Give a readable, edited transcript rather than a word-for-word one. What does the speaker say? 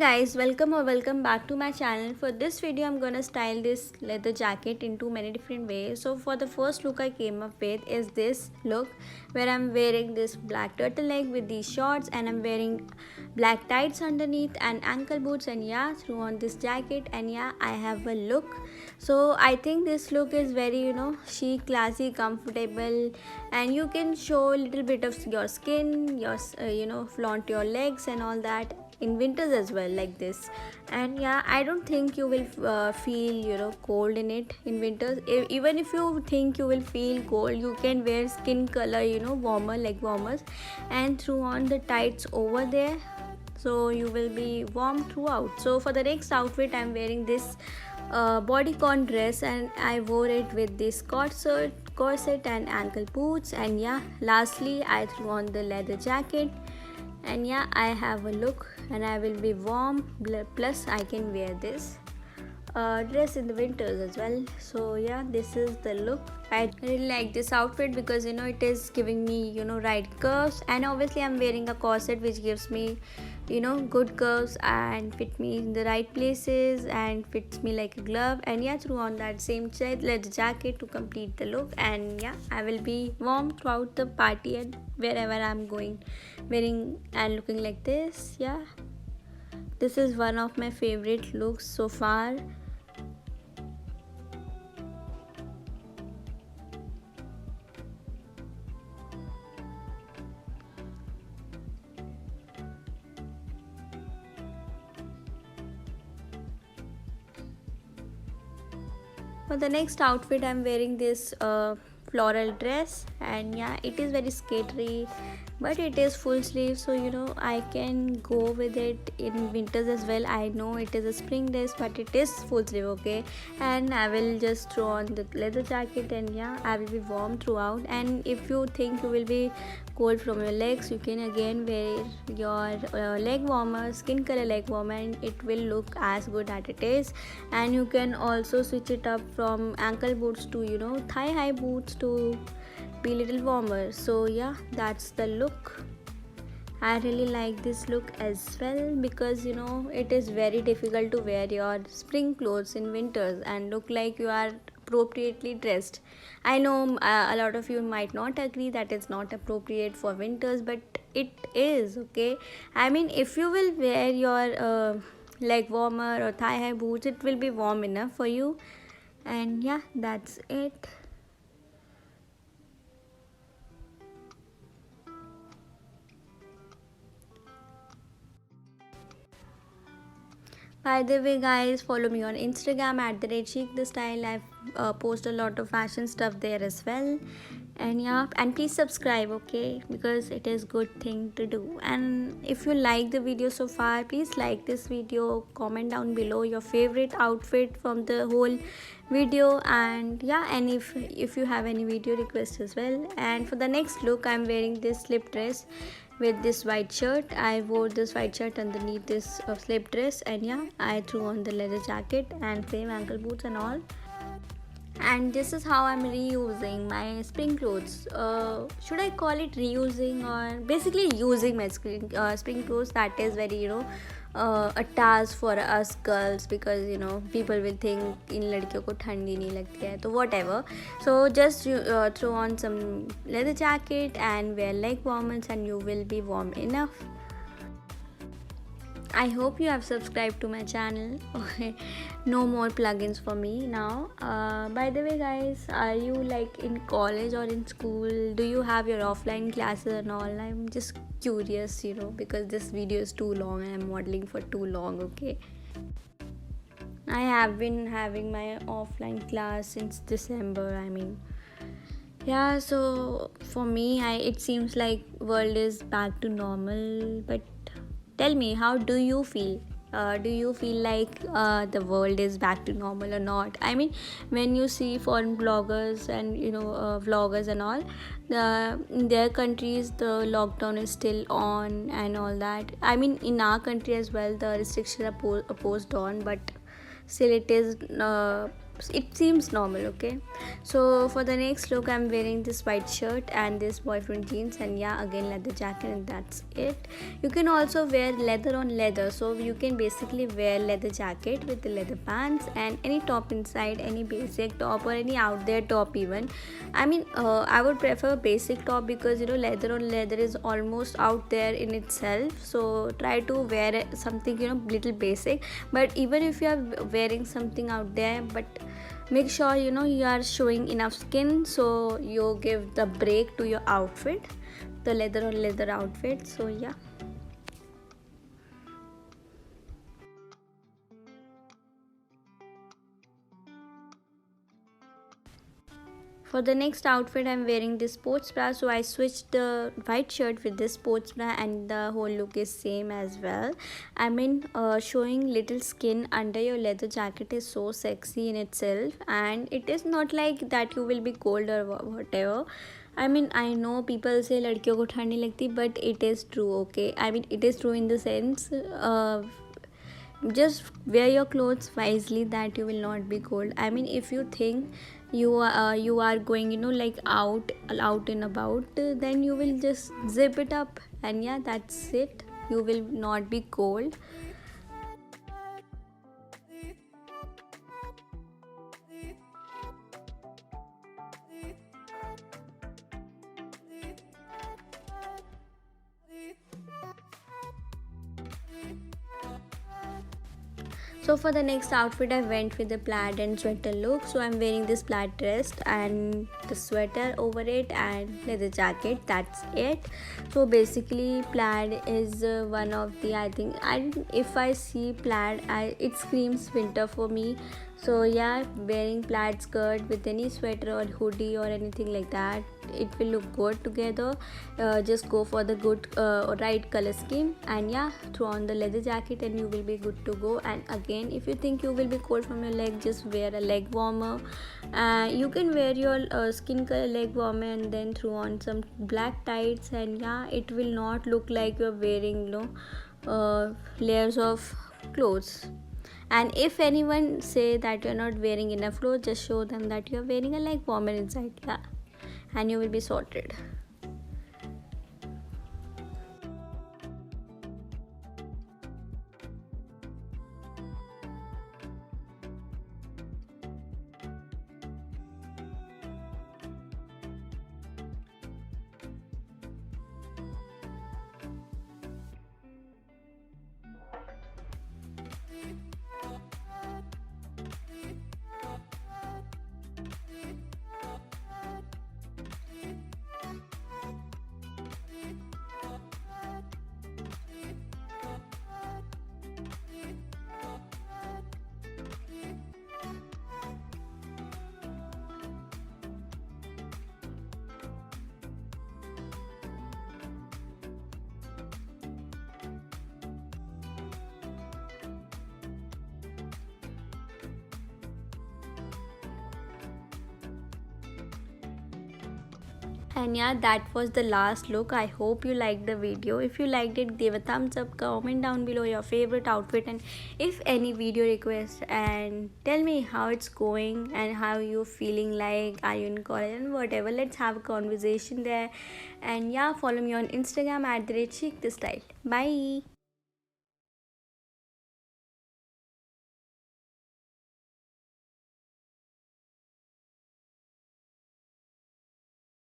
guys, welcome or welcome back to my channel. For this video I'm gonna style this leather jacket into many different ways. So for the first look I came up with is this look where I'm wearing this black turtleneck with these shorts and I'm wearing black tights underneath and ankle boots, and yeah, through on this jacket, and yeah, I have a look. So I think this look is very chic, classy, comfortable, and you can show a little bit of your skin, your flaunt your legs and all that in winters as well, like this. And yeah, I don't think you will feel cold in it in winters. Even if you think you will feel cold, you can wear skin color warmer, leg warmers, and throw on the tights over there, so you will be warm throughout. So for the next outfit I'm wearing this bodycon dress, and I wore it with this corset and ankle boots, and yeah, lastly I threw on the leather jacket. And yeah, I have a look and I will be warm, plus I can wear this dress in the winters as well. So yeah, this is the look. I really like this outfit because it is giving me right curves, and obviously I'm wearing a corset which gives me good curves and fit me in the right places and fits me like a glove. And yeah, through on that same leather jacket to complete the look. And yeah, I will be warm throughout the party and wherever I'm going, wearing and looking like this. Yeah, this is one of my favorite looks so far. For the next outfit I'm wearing this floral dress, and yeah, it is very skatery, but it is full sleeve, so I can go with it in winters as well. I know it is a spring dress, but it is full sleeve, okay. And I will just throw on the leather jacket, and yeah, I will be warm throughout. And if you think you will be cold from your legs, you can again wear your leg warmer, skin color leg warmer, and it will look as good as it is. And you can also switch it up from ankle boots to thigh high boots to be a little warmer. So yeah, that's the look. I really like this look as well because it is very difficult to wear your spring clothes in winters and look like you are appropriately dressed. I know a lot of you might not agree that it's not appropriate for winters, but it is, okay. I mean, if you will wear your leg warmer or thigh high boots, it will be warm enough for you. And yeah, that's it. By the way, guys, follow me on Instagram at @ChicTheStyle. I've post a lot of fashion stuff there as well. And yeah, and please subscribe, okay, because it is good thing to do. And if you like the video so far, please like this video, comment down below your favorite outfit from the whole video. And yeah, and if you have any video requests as well. And for the next look, I'm wearing this slip dress with this white shirt. I wore this white shirt underneath this slip dress, and yeah, I threw on the leather jacket and same ankle boots and all. And this is how I'm reusing my spring clothes. Should I call it reusing, or basically using my spring clothes? That is very a task for us girls, because people will think इन लड़कियों को ठंडी नहीं लगती है, तो whatever. So just throw on some leather jacket and wear leg warmers and you will be warm enough. I hope you have subscribed to my channel. Okay, no more plugins for me now. By the way, guys, are you like in college or in school? Do you have your offline classes and all? I'm just curious, because this video is too long and I'm modeling for too long, okay. I have been having my offline class since December. I mean, yeah, so for me, it seems like world is back to normal. But tell me, how do you feel? Do you feel like the world is back to normal or not? I mean, when you see foreign bloggers and vloggers and all, in their countries the lockdown is still on and all that. I mean, in our country as well, the restrictions are posed on, but still it is it seems normal. Okay, so for the next look I'm wearing this white shirt and this boyfriend jeans, and yeah, again leather jacket, and that's it. You can also wear leather on leather, so you can basically wear leather jacket with the leather pants and any top inside, any basic top or any out there top even. I mean, I would prefer basic top because leather on leather is almost out there in itself, so try to wear something little basic. But even if you are wearing something out there, but make sure you are showing enough skin, so you give the break to your outfit, the leather on leather outfit. So yeah. For the next outfit I'm wearing this sports bra, so I switched the white shirt with this sports bra and the whole look is same as well. I mean, showing little skin under your leather jacket is so sexy in itself, and it is not like that you will be cold or whatever. I mean, I know people say लड़कियों को ठंड नहीं लगती, but it is true. Okay, I mean, it is true in the sense, just wear your clothes wisely that you will not be cold. I mean, if you think you are going like out and about, then you will just zip it up, and yeah, that's it. You will not be cold. So for the next outfit I went with the plaid and sweater look. So I'm wearing this plaid dress and the sweater over it and leather jacket, that's it. So basically plaid is one of the, I think, if I see plaid, it screams winter for me. So yeah, wearing plaid skirt with any sweater or hoodie or anything like that, it will look good together. Just go for the good right color scheme, and yeah, throw on the leather jacket and you will be good to go. And again, if you think you will be cold from your leg, just wear a leg warmer. You can wear your skin color leg warmer and then throw on some black tights, and yeah, it will not look like you're wearing layers of clothes. And if anyone say that you're not wearing enough clothes, just show them that you're wearing a leg warmer inside, yeah, and you will be sorted. And yeah, that was the last look. I hope you liked the video. If you liked it, give a thumbs up, comment down below your favorite outfit and if any video request, and tell me how it's going and how you feeling, like are you in college and whatever. Let's have a conversation there. And yeah, follow me on Instagram at @chic the style. Bye.